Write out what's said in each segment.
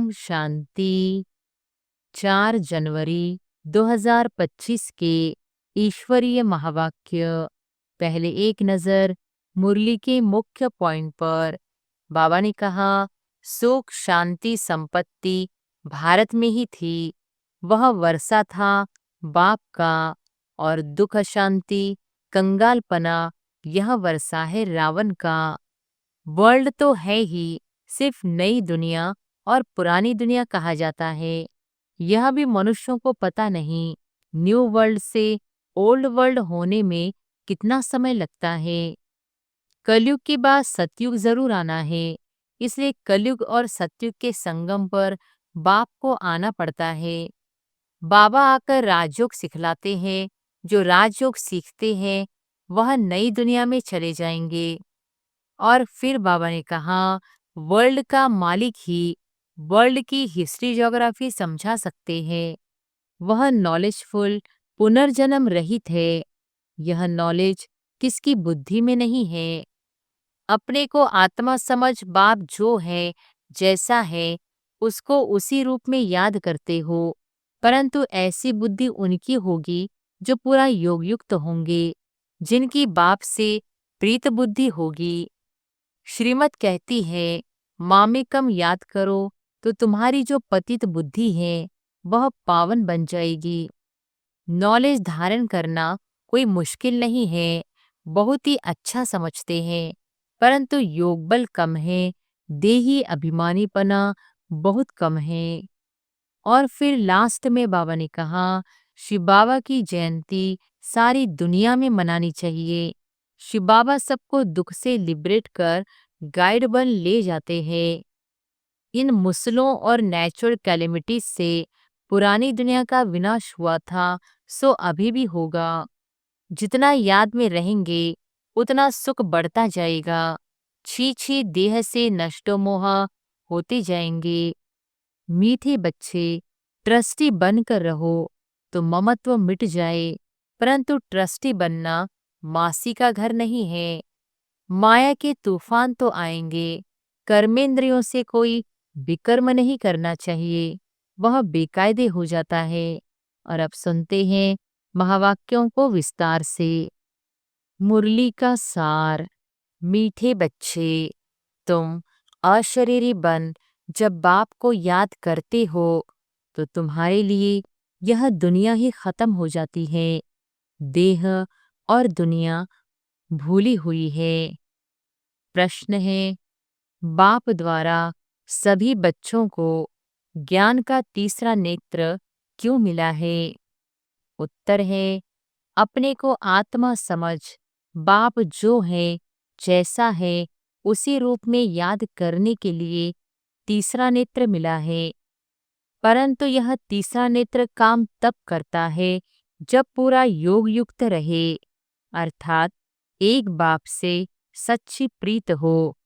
ओम शांति। 4 जनवरी 2025 के ईश्वरीय महावाक्य। पहले एक नजर मुरली के मुख्य पॉइंट पर। बाबा ने कहा, सुख शांति संपत्ति भारत में ही थी। वह वर्षा था बाप का, और दुख शांति कंगालपना यह वर्षा है रावण का। वर्ल्ड तो है ही, सिर्फ नई दुनिया और पुरानी दुनिया कहा जाता है। यह भी मनुष्यों को पता नहीं, न्यू वर्ल्ड से ओल्ड वर्ल्ड होने में कितना समय लगता है। कलयुग के बाद सतयुग जरूर आना है, इसलिए कलयुग और सतयुग के संगम पर बाप को आना पड़ता है। बाबा आकर राजयोग सिखलाते हैं। जो राजयोग सीखते हैं वह नई दुनिया में चले जाएंगे। और फिर बाबा ने कहा, वर्ल्ड का मालिक ही वर्ल्ड की हिस्ट्री ज्योग्राफी समझा सकते हैं। वह नॉलेजफुल पुनर्जन्म रहित है। यह नॉलेज किसकी बुद्धि में नहीं है। अपने को आत्मा समझ बाप जो है जैसा है उसको उसी रूप में याद करते हो, परंतु ऐसी बुद्धि उनकी होगी जो पूरा योग युक्त होंगे, जिनकी बाप से प्रीत बुद्धि होगी। श्रीमत कहती है, मामेकम याद करो तो तुम्हारी जो पतित बुद्धि है वह पावन बन जाएगी। नॉलेज धारण करना कोई मुश्किल नहीं है, बहुत ही अच्छा समझते हैं, परंतु योग बल कम है, देही अभिमानीपना बहुत कम है। और फिर लास्ट में बाबा ने कहा, शिव बाबा की जयंती सारी दुनिया में मनानी चाहिए। शिव बाबा सबको दुख से लिबरेट कर गाइड बन ले जाते हैं। इन मुसलों और नेचुरल कैलेमिटीज से पुरानी दुनिया का विनाश हुआ था, सो अभी भी होगा। जितना याद में रहेंगे उतना सुख बढ़ता जाएगा। छी छी देह से नष्टो मोह होते जाएंगे। मीठे बच्चे, ट्रस्टी बनकर रहो तो ममत्व मिट जाए, परंतु ट्रस्टी बनना मासी का घर नहीं है। माया के तूफान तो आएंगे। कर्मेंद्रियों से कोई विकर्म नहीं करना चाहिए, वह बेकायदे हो जाता है। और अब सुनते हैं महावाक्यों को विस्तार से। मुरली का सार। मीठे बच्चे, तुम अशरीरी बन जब बाप को याद करते हो तो तुम्हारे लिए यह दुनिया ही खत्म हो जाती है। देह और दुनिया भूली हुई है। प्रश्न है, बाप द्वारा सभी बच्चों को ज्ञान का तीसरा नेत्र क्यों मिला है? उत्तर है, अपने को आत्मा समझ बाप जो है जैसा है उसी रूप में याद करने के लिए तीसरा नेत्र मिला है। परंतु यह तीसरा नेत्र काम तब करता है जब पूरा योग युक्त रहे, अर्थात एक बाप से सच्ची प्रीत हो,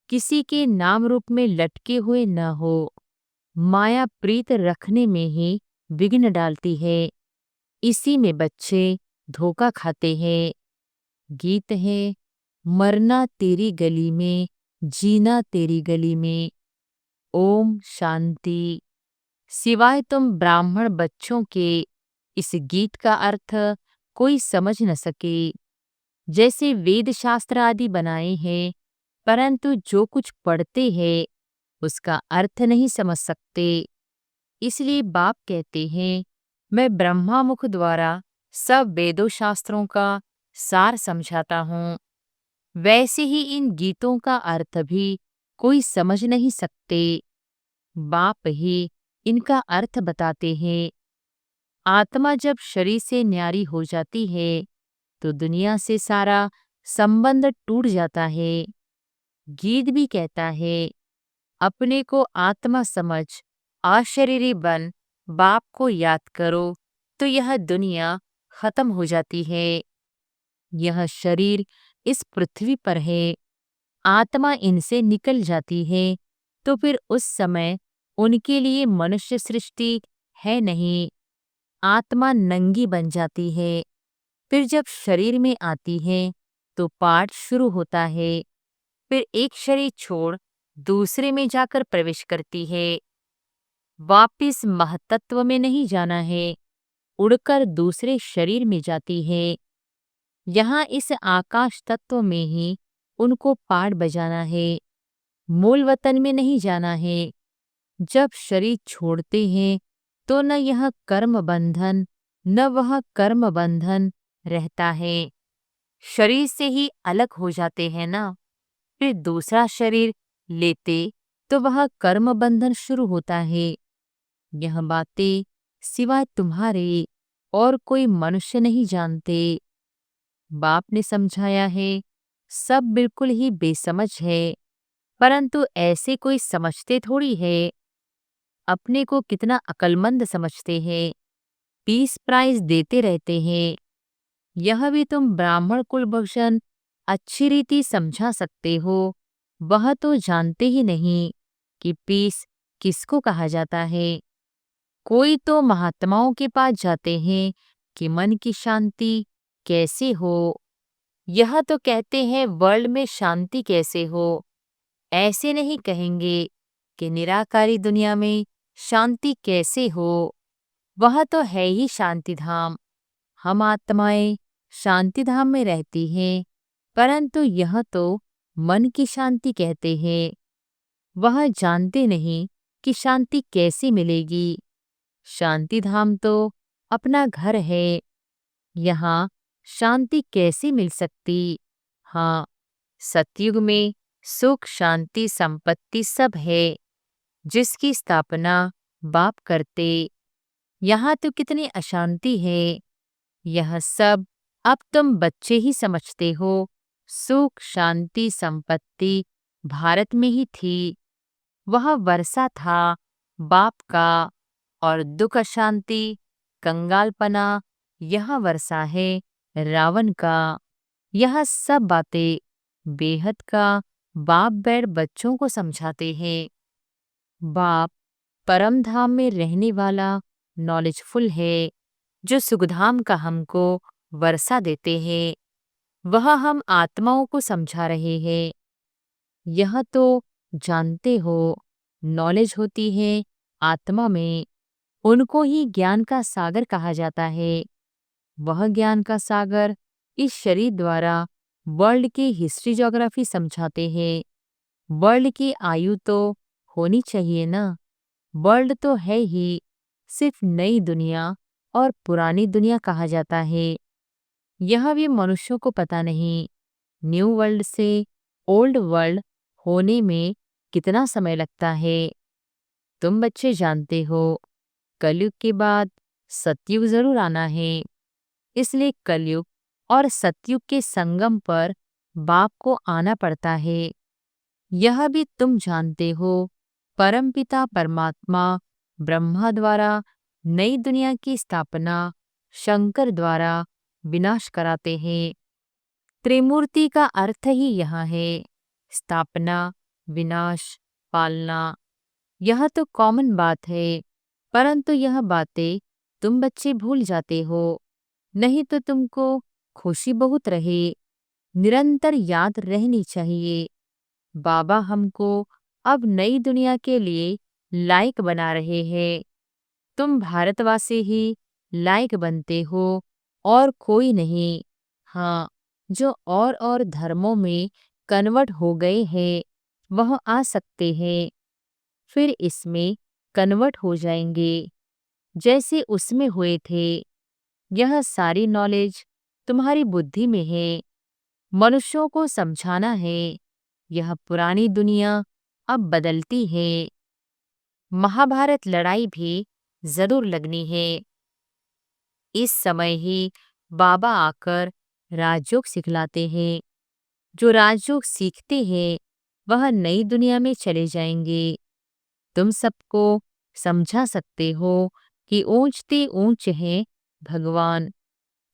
किसी के नाम रूप में लटके हुए न हो। माया प्रीत रखने में ही विघ्न डालती है, इसी में बच्चे धोखा खाते हैं। गीत है, मरना तेरी गली में, जीना तेरी गली में। ओम शांति। सिवाय तुम ब्राह्मण बच्चों के इस गीत का अर्थ कोई समझ न सके। जैसे वेद शास्त्र आदि बनाए हैं, परंतु जो कुछ पढ़ते हैं उसका अर्थ नहीं समझ सकते। इसलिए बाप कहते हैं, मैं ब्रह्मा मुख द्वारा सब वेदों शास्त्रों का सार समझाता हूँ। वैसे ही इन गीतों का अर्थ भी कोई समझ नहीं सकते। बाप ही इनका अर्थ बताते हैं। आत्मा जब शरीर से न्यारी हो जाती है तो दुनिया से सारा संबंध टूट जाता है। गीत भी कहता है, अपने को आत्मा समझ अशरीरी बन बाप को याद करो तो यह दुनिया खत्म हो जाती है। यह शरीर इस पृथ्वी पर है, आत्मा इनसे निकल जाती है तो फिर उस समय उनके लिए मनुष्य सृष्टि है नहीं। आत्मा नंगी बन जाती है। फिर जब शरीर में आती है तो पाठ शुरू होता है। फिर एक शरीर छोड़ दूसरे में जाकर प्रवेश करती है। वापिस महतत्व में नहीं जाना है, उड़कर दूसरे शरीर में जाती है। यहाँ इस आकाश तत्व में ही उनको पाठ बजाना है, मूल वतन में नहीं जाना है। जब शरीर छोड़ते हैं तो न यह कर्म बंधन न वह कर्म बंधन रहता है। शरीर से ही अलग हो जाते हैं ना, फिर दूसरा शरीर लेते तो वह कर्म बंधन शुरू होता है। यह बातें सिवाय तुम्हारे और कोई मनुष्य नहीं जानते। बाप ने समझाया है, सब बिल्कुल ही बेसमझ है, परंतु ऐसे कोई समझते थोड़ी है। अपने को कितना अक्लमंद समझते हैं, पीस प्राइज देते रहते हैं। यह भी तुम ब्राह्मण कुलभूषण अच्छी रीति समझा सकते हो, वह तो जानते ही नहीं कि पीस किसको कहा जाता है। कोई तो महात्माओं के पास जाते हैं कि मन की शांति कैसे हो। यह तो कहते हैं वर्ल्ड में शांति कैसे हो, ऐसे नहीं कहेंगे कि निराकारी दुनिया में शांति कैसे हो। वह तो है ही शांति धाम। हम आत्माएं शांति धाम में रहती हैं, परंतु यह तो मन की शांति कहते हैं। वह जानते नहीं कि शांति कैसे मिलेगी। शांति धाम तो अपना घर है, यहाँ शांति कैसे मिल सकती। हाँ, सतयुग में सुख शांति संपत्ति सब है, जिसकी स्थापना बाप करते। यहाँ तो कितनी अशांति है। यह सब अब तुम बच्चे ही समझते हो। सुख शांति संपत्ति भारत में ही थी, वह वर्षा था बाप का, और दुख शांति कंगालपना यह वर्षा है रावण का। यह सब बातें बेहद का बाप बैठ बच्चों को समझाते हैं। बाप परम धाम में रहने वाला नॉलेजफुल है, जो सुखधाम का हमको वर्षा देते हैं। वह हम आत्माओं को समझा रहे हैं। यह तो जानते हो, नॉलेज होती है आत्मा में, उनको ही ज्ञान का सागर कहा जाता है। वह ज्ञान का सागर इस शरीर द्वारा वर्ल्ड की हिस्ट्री ज्योग्राफी समझाते हैं। वर्ल्ड की आयु तो होनी चाहिए ना। वर्ल्ड तो है ही, सिर्फ नई दुनिया और पुरानी दुनिया कहा जाता है। यह भी मनुष्यों को पता नहीं, न्यू वर्ल्ड से ओल्ड वर्ल्ड होने में कितना समय लगता है। तुम बच्चे जानते हो, कलयुग के बाद सतयुग जरूर आना है। इसलिए कलयुग और सतयुग के संगम पर बाप को आना पड़ता है। यह भी तुम जानते हो, परमपिता परमात्मा ब्रह्मा द्वारा नई दुनिया की स्थापना शंकर द्वारा विनाश कराते हैं। त्रिमूर्ति का अर्थ ही यह है, स्थापना विनाश पालना। यह तो कॉमन बात है, परंतु यह बातें तुम बच्चे भूल जाते हो। नहीं तो तुमको खुशी बहुत रहे, निरंतर याद रहनी चाहिए। बाबा हमको अब नई दुनिया के लिए लायक बना रहे हैं। तुम भारतवासी ही लायक बनते हो और कोई नहीं। हाँ, जो और धर्मों में कन्वर्ट हो गए हैं वह आ सकते हैं, फिर इसमें कन्वर्ट हो जाएंगे जैसे उसमें हुए थे। यह सारी नॉलेज तुम्हारी बुद्धि में है, मनुष्यों को समझाना है। यह पुरानी दुनिया अब बदलती है। महाभारत लड़ाई भी जरूर लगनी है। इस समय ही बाबा आकर राजयोग सिखलाते हैं। जो राजयोग सीखते हैं वह नई दुनिया में चले जाएंगे। तुम सबको समझा सकते हो कि ऊंचते ऊंच हैं भगवान,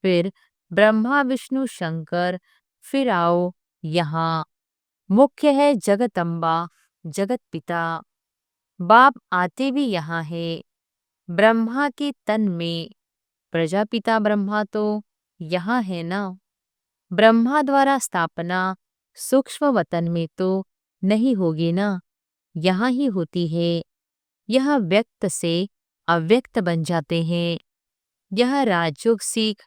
फिर ब्रह्मा विष्णु शंकर, फिर आओ यहाँ। मुख्य है जगदम्बा जगत पिता। बाप आते भी यहाँ है, ब्रह्मा के तन में। प्रजापिता ब्रह्मा तो यहाँ है ना। ब्रह्मा द्वारा स्थापना सूक्ष्म वतन में तो नहीं होगी ना, यहाँ ही होती है। यह व्यक्त से अव्यक्त बन जाते हैं। यह राजयोग सीख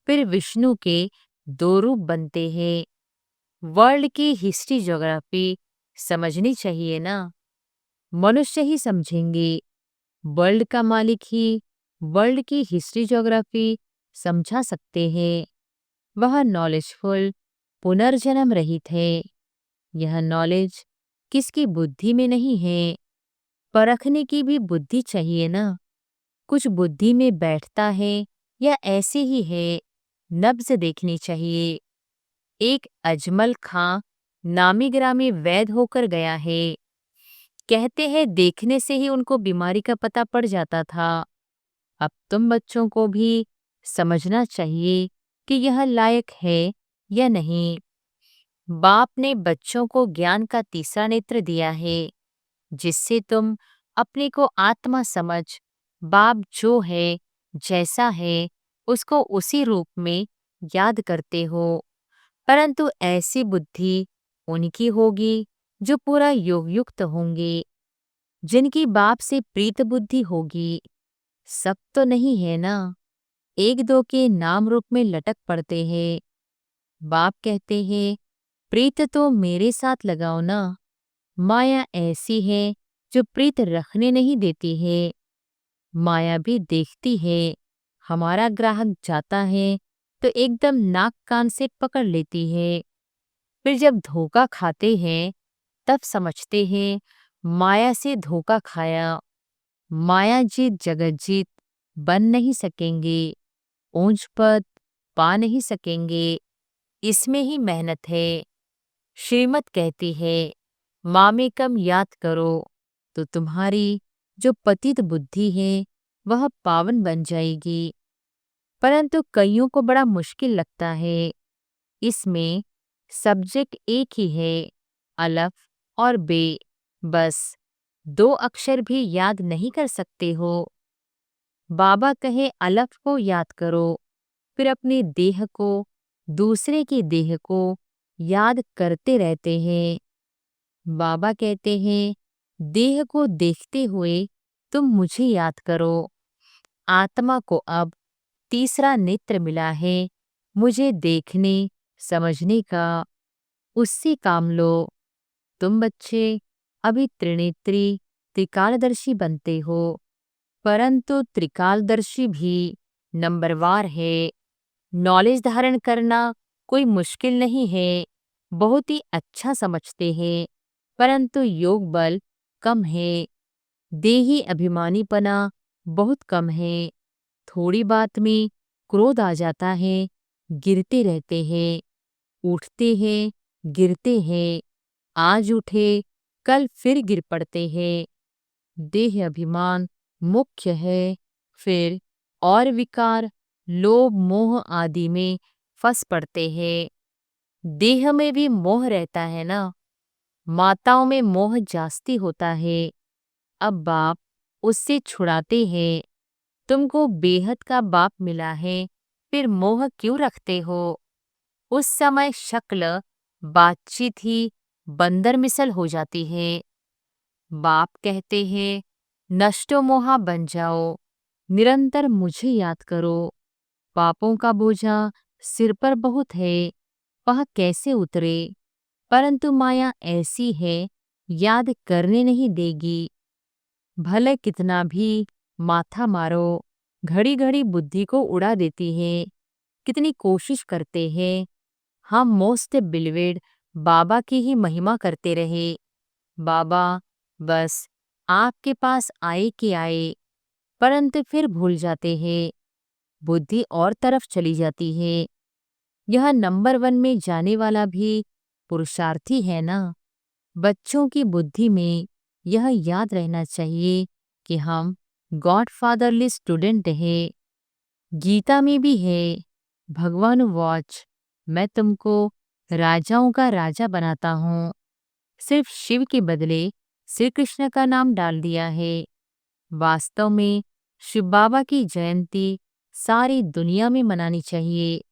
फिर विष्णु के दो रूप बनते हैं। वर्ल्ड की हिस्ट्री ज्योग्राफी समझनी चाहिए ना। मनुष्य ही समझेंगे। वर्ल्ड का मालिक ही वर्ल्ड की हिस्ट्री ज्योग्राफी समझा सकते हैं। वह नॉलेजफुल पुनर्जन्म रहित है। यह नॉलेज किसकी बुद्धि में नहीं है। परखने की भी बुद्धि चाहिए ना। कुछ बुद्धि में बैठता है या ऐसे ही है, नब्ज देखनी चाहिए। एक अजमल खां नामी ग्रामी वैद होकर गया है। कहते हैं देखने से ही उनको बीमारी का पता पड़ जाता था। अब तुम बच्चों को भी समझना चाहिए कि यह लायक है या नहीं। बाप ने बच्चों को ज्ञान का तीसरा नेत्र दिया है, जिससे तुम अपने को आत्मा समझ बाप जो है जैसा है उसको उसी रूप में याद करते हो। परंतु ऐसी बुद्धि उनकी होगी जो पूरा योग युक्त होंगे, जिनकी बाप से प्रीत बुद्धि होगी। सब तो नहीं है ना, एक दो के नाम रूप में लटक पड़ते हैं। बाप कहते हैं प्रीत तो मेरे साथ लगाओ ना। माया ऐसी है जो प्रीत रखने नहीं देती है। माया भी देखती है। हमारा ग्राहक जाता है तो एकदम नाक कान से पकड़ लेती है। फिर जब धोखा खाते हैं तब समझते हैं माया से धोखा खाया। माया जीत जगत जीत बन नहीं सकेंगे। ऊंच पद पा नहीं सकेंगे। इसमें ही मेहनत है। श्रीमत कहती है मामेकम याद करो तो तुम्हारी जो पतित बुद्धि है वह पावन बन जाएगी। परंतु कईयों को बड़ा मुश्किल लगता है। इसमें सब्जेक्ट एक ही है, अलफ और बे। बस दो अक्षर भी याद नहीं कर सकते हो। बाबा कहे अलफ को याद करो, फिर अपने देह को दूसरे की देह को याद करते रहते हैं। बाबा कहते हैं देह को देखते हुए तुम मुझे याद करो। आत्मा को अब तीसरा नेत्र मिला है मुझे देखने समझने का, उससे काम लो। तुम बच्चे अभी त्रिनेत्री त्रिकालदर्शी बनते हो, परंतु त्रिकालदर्शी भी नंबरवार है। नॉलेज धारण करना कोई मुश्किल नहीं है, बहुत ही अच्छा समझते हैं, परंतु योग बल कम है। देही अभिमानीपना बहुत कम है। थोड़ी बात में क्रोध आ जाता है, गिरते रहते हैं, उठते हैं, गिरते हैं, आज उठे कल फिर गिर पड़ते हैं। देह अभिमान मुख्य है। फिर और विकार लोभ मोह आदि में फंस पड़ते हैं। देह में भी मोह रहता है ना। माताओं में मोह जास्ती होता है। अब बाप उससे छुड़ाते हैं। तुमको बेहद का बाप मिला है, फिर मोह क्यों रखते हो। उस समय शक्ल बातचीत ही बंदर मिसल हो जाती है। बाप कहते हैं नष्टो मोहा बन जाओ, निरंतर मुझे याद करो। पापों का बोझा सिर पर बहुत है, वह कैसे उतरे। परंतु माया ऐसी है याद करने नहीं देगी। भले कितना भी माथा मारो, घड़ी घड़ी बुद्धि को उड़ा देती है। कितनी कोशिश करते हैं हम मोस्ट बिलवेड बाबा की ही महिमा करते रहे। बाबा बस आपके पास आए कि आए, परंतु फिर भूल जाते हैं। बुद्धि और तरफ चली जाती है। यह नंबर 1 में जाने वाला भी पुरुषार्थी है ना। बच्चों की बुद्धि में यह याद रहना चाहिए कि हम गॉड फादरली स्टूडेंट है। गीता में भी है भगवान वॉच मैं तुमको राजाओं का राजा बनाता हूँ। सिर्फ शिव के बदले श्री कृष्ण का नाम डाल दिया है। वास्तव में शिव बाबा की जयंती सारी दुनिया में मनानी चाहिए।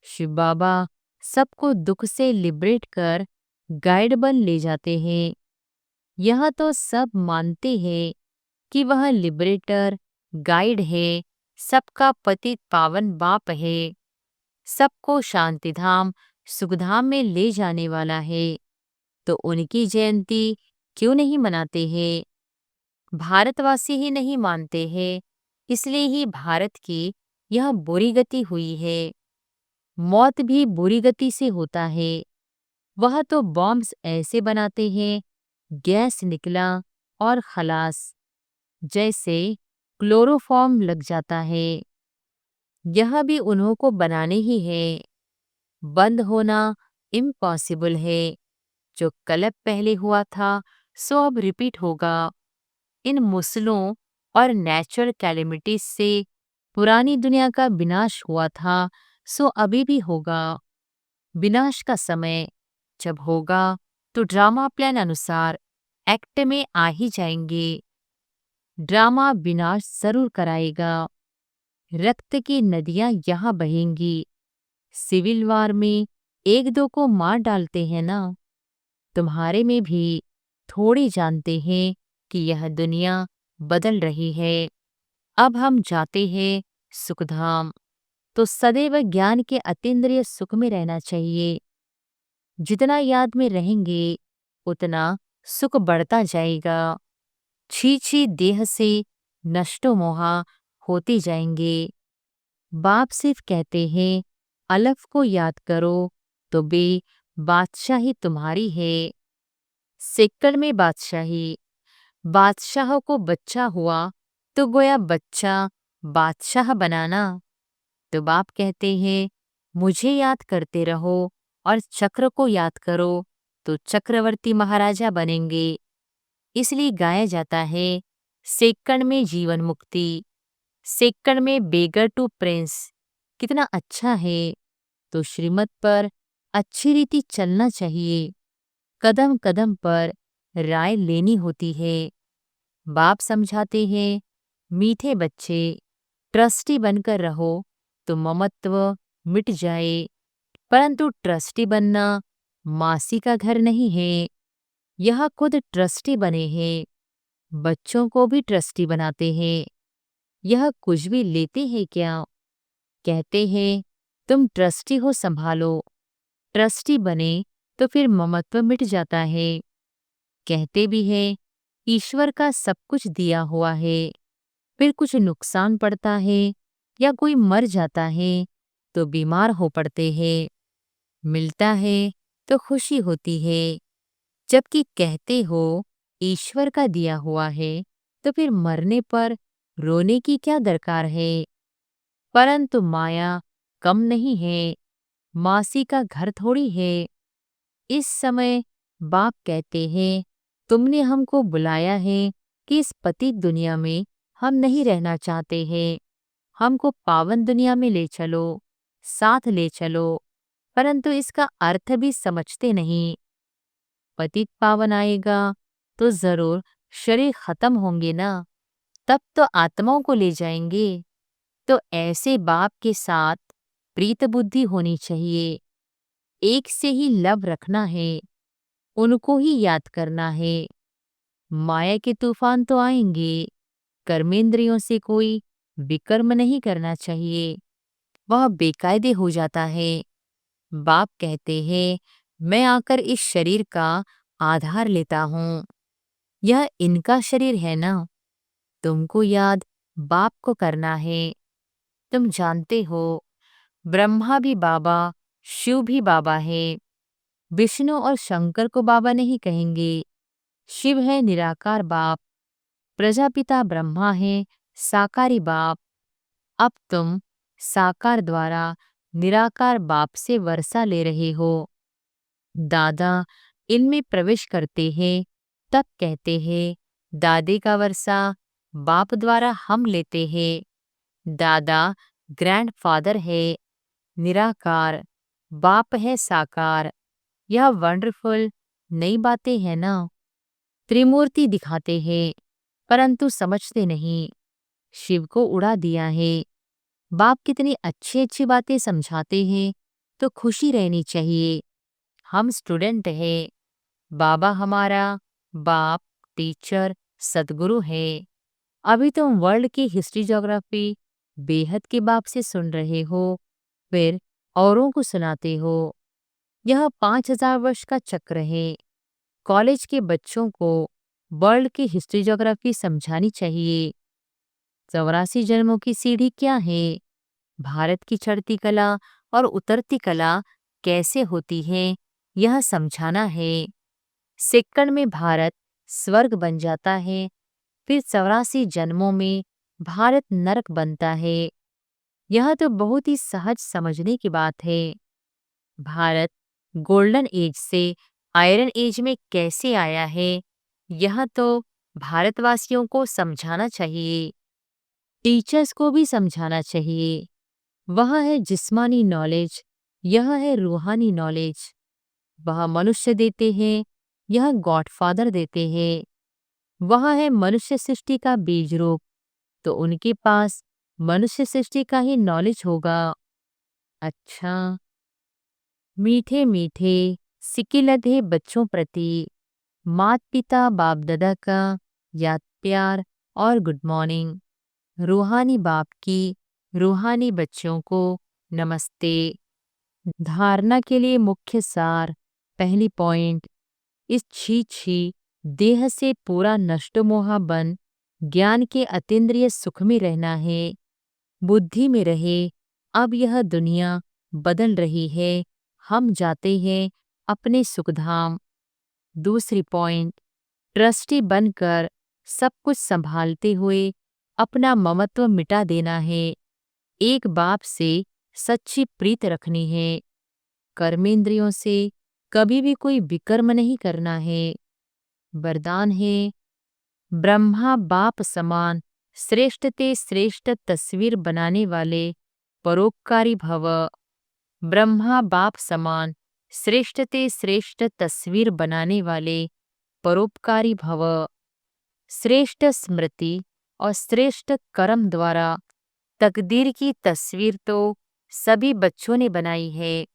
शिव बाबा सबको दुख से लिबरेट कर गाइड बन ले जाते हैं। यह तो सब मानते हैं कि वह लिबरेटर, गाइड है, सबका पतित पावन बाप है, सबको शांतिधाम सुखधाम में ले जाने वाला है। तो उनकी जयंती क्यों नहीं मनाते हैं? भारतवासी ही नहीं मानते हैं, इसलिए ही भारत की यह बुरी गति हुई है। मौत भी बुरी गति से होता है। वह तो बॉम्ब्स ऐसे बनाते हैं, गैस निकला और खलास, जैसे क्लोरोफॉर्म लग जाता है। यह भी उन्हों को बनाने ही है। बंद होना इम्पॉसिबल है। जो कल पहले हुआ था सो अब रिपीट होगा। इन मुसलों और नेचुरल कैलेमिटीज से पुरानी दुनिया का विनाश हुआ था सो अभी भी होगा। विनाश का समय जब होगा तो ड्रामा प्लान अनुसार एक्ट में आ ही जाएंगे। ड्रामा विनाश जरूर कराएगा। रक्त की नदियां यहाँ बहेंगी। सिविल वार में एक दो को मार डालते हैं ना। तुम्हारे में भी थोड़ी जानते हैं कि यह दुनिया बदल रही है। अब हम जाते हैं सुखधाम। तो सदैव ज्ञान के अतीन्द्रिय सुख में रहना चाहिए। जितना याद में रहेंगे उतना सुख बढ़ता जाएगा। छी छी देह से नष्टो मोहा होते जाएंगे। बाप सिर्फ कहते हैं अलफ को याद करो तो बे बादशाही तुम्हारी है। सेक्टर में बादशाही। बादशाह को बच्चा हुआ तो गोया बच्चा बादशाह बनाना। तो बाप कहते हैं मुझे याद करते रहो और चक्र को याद करो तो चक्रवर्ती महाराजा बनेंगे। इसलिए गाया जाता है सेकंड में जीवन मुक्ति, सेकंड में बेगर टू प्रिंस। कितना अच्छा है। तो श्रीमत पर अच्छी रीति चलना चाहिए। कदम कदम पर राय लेनी होती है। बाप समझाते हैं मीठे बच्चे ट्रस्टी बनकर रहो तो ममत्व मिट जाए। परंतु ट्रस्टी बनना मासी का घर नहीं है। यह खुद ट्रस्टी बने हैं। बच्चों को भी ट्रस्टी बनाते हैं। यह कुछ भी लेते हैं क्या? कहते हैं तुम ट्रस्टी हो, संभालो। ट्रस्टी बने तो फिर ममत्व मिट जाता है। कहते भी हैं ईश्वर का सब कुछ दिया हुआ है, फिर कुछ नुकसान पड़ता है या कोई मर जाता है तो बीमार हो पड़ते हैं। मिलता है तो खुशी होती है। जबकि कहते हो ईश्वर का दिया हुआ है तो फिर मरने पर रोने की क्या दरकार है। परंतु माया कम नहीं है। मासी का घर थोड़ी है। इस समय बाप कहते हैं तुमने हमको बुलाया है कि इस पतित दुनिया में हम नहीं रहना चाहते हैं। हमको पावन दुनिया में ले चलो, साथ ले चलो। परंतु इसका अर्थ भी समझते नहीं। पतित पावन आएगा तो जरूर शरीर खत्म होंगे ना, तब तो आत्माओं को ले जाएंगे। तो ऐसे बाप के साथ प्रीत बुद्धि होनी चाहिए। एक से ही लव रखना है, उनको ही याद करना है। माया के तूफान तो आएंगे। कर्मेंद्रियों से कोई विकर्म नहीं करना चाहिए, वह बेकायदे हो जाता है। बाप कहते हैं मैं आकर इस शरीर का आधार लेता हूँ। यह इनका शरीर है ना। तुमको याद बाप को करना है। तुम जानते हो ब्रह्मा भी बाबा, शिव भी बाबा है। विष्णु और शंकर को बाबा नहीं कहेंगे। शिव है निराकार बाप, प्रजापिता ब्रह्मा है साकारी बाप। अब तुम साकार द्वारा निराकार बाप से वर्षा ले रहे हो। दादा इनमें प्रवेश करते हैं तब कहते हैं दादे का वर्षा बाप द्वारा हम लेते हैं। दादा ग्रैंडफादर है निराकार, बाप है साकार। यह वंडरफुल नई बातें हैं ना। त्रिमूर्ति दिखाते हैं परंतु समझते नहीं। शिव को उड़ा दिया है। बाप कितनी अच्छी अच्छी बातें समझाते हैं तो खुशी रहनी चाहिए। हम स्टूडेंट हैं। बाबा हमारा बाप, टीचर, सदगुरु है। अभी तुम वर्ल्ड की हिस्ट्री ज्योग्राफी बेहद के बाप से सुन रहे हो, फिर औरों को सुनाते हो। यह 5000 वर्ष का चक्र है। कॉलेज के बच्चों को वर्ल्ड की हिस्ट्री ज्योग्राफी समझानी चाहिए। 84 जन्मों की सीढ़ी क्या है? भारत की चढ़ती कला और उतरती कला कैसे होती है, यह समझाना है। सेकंड में भारत स्वर्ग बन जाता है, फिर 84 जन्मों में भारत नरक बनता है। यह तो बहुत ही सहज समझने की बात है। भारत गोल्डन एज से आयरन एज में कैसे आया है, यह तो भारतवासियों को समझाना चाहिए। टीचर्स को भी समझाना चाहिए। वह है जिस्मानी नॉलेज, यह है रूहानी नॉलेज। वह मनुष्य देते हैं, यह गॉडफादर देते हैं। वह है मनुष्य सृष्टि का बीज रूप, तो उनके पास मनुष्य सृष्टि का ही नॉलेज होगा। अच्छा, मीठे मीठे सिकिलधे बच्चों प्रति मात पिता बाप दादा का याद प्यार और गुड मॉर्निंग। रूहानी बाप की रूहानी बच्चों को नमस्ते। धारणा के लिए मुख्य सार। पहली पॉइंट, इस छी छी देह से पूरा नष्टमोहा बन ज्ञान के अतीन्द्रिय सुख में रहना है। बुद्धि में रहे, अब यह दुनिया बदल रही है, हम जाते हैं अपने सुखधाम। दूसरी पॉइंट, ट्रस्टी बनकर सब कुछ संभालते हुए अपना ममत्व मिटा देना है। एक बाप से सच्ची प्रीत रखनी है। कर्मेंद्रियों से कभी भी कोई विकर्म नहीं करना है। वरदान है, ब्रह्मा बाप समान श्रेष्ठ ते श्रेष्ठ तस्वीर बनाने वाले परोपकारी भव। ब्रह्मा बाप समान श्रेष्ठ ते श्रेष्ठ तस्वीर बनाने वाले परोपकारी भव। श्रेष्ठ स्मृति और श्रेष्ठ कर्म द्वारा तकदीर की तस्वीर तो सभी बच्चों ने बनाई है।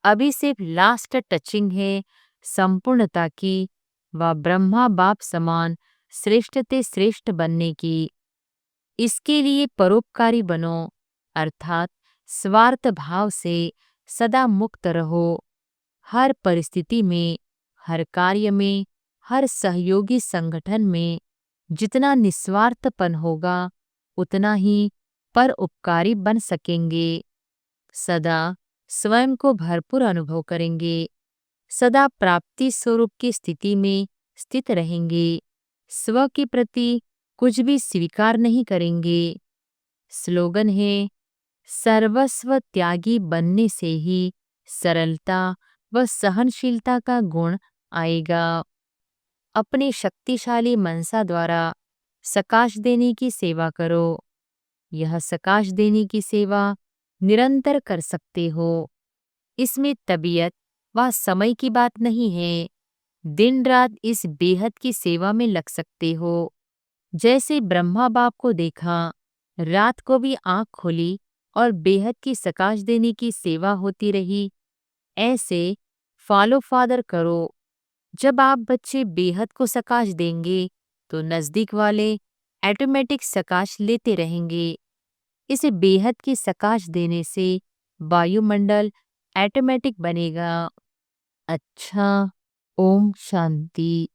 अभी सिर्फ लास्ट टचिंग है संपूर्णता की व ब्रह्मा बाप समान श्रेष्ठ ते श्रेष्ठ बनने की। इसके लिए परोपकारी बनो, अर्थात स्वार्थ भाव से सदा मुक्त रहो। हर परिस्थिति में, हर कार्य में, हर सहयोगी संगठन में जितना निस्वार्थपन होगा उतना ही परोपकारी बन सकेंगे। सदा स्वयं को भरपूर अनुभव करेंगे। सदा प्राप्ति स्वरूप की स्थिति में स्थित रहेंगे। स्व के प्रति कुछ भी स्वीकार नहीं करेंगे। स्लोगन है, सर्वस्व त्यागी बनने से ही सरलता व सहनशीलता का गुण आएगा। अपने शक्तिशाली मनसा द्वारा सकाश देने की सेवा करो। यह सकाश देने की सेवा निरंतर कर सकते हो। इसमें तबीयत व समय की बात नहीं है। दिन रात इस बेहद की सेवा में लग सकते हो। जैसे ब्रह्मा बाप को देखा, रात को भी आंख खोली और बेहद की सकाश देने की सेवा होती रही। ऐसे फॉलो फादर करो। जब आप बच्चे बेहद को सकाश देंगे तो नजदीक वाले ऑटोमेटिक सकाश लेते रहेंगे। इसे बेहद की सकाश देने से वायुमंडल ऑटोमेटिक बनेगा। अच्छा, ओम शांति।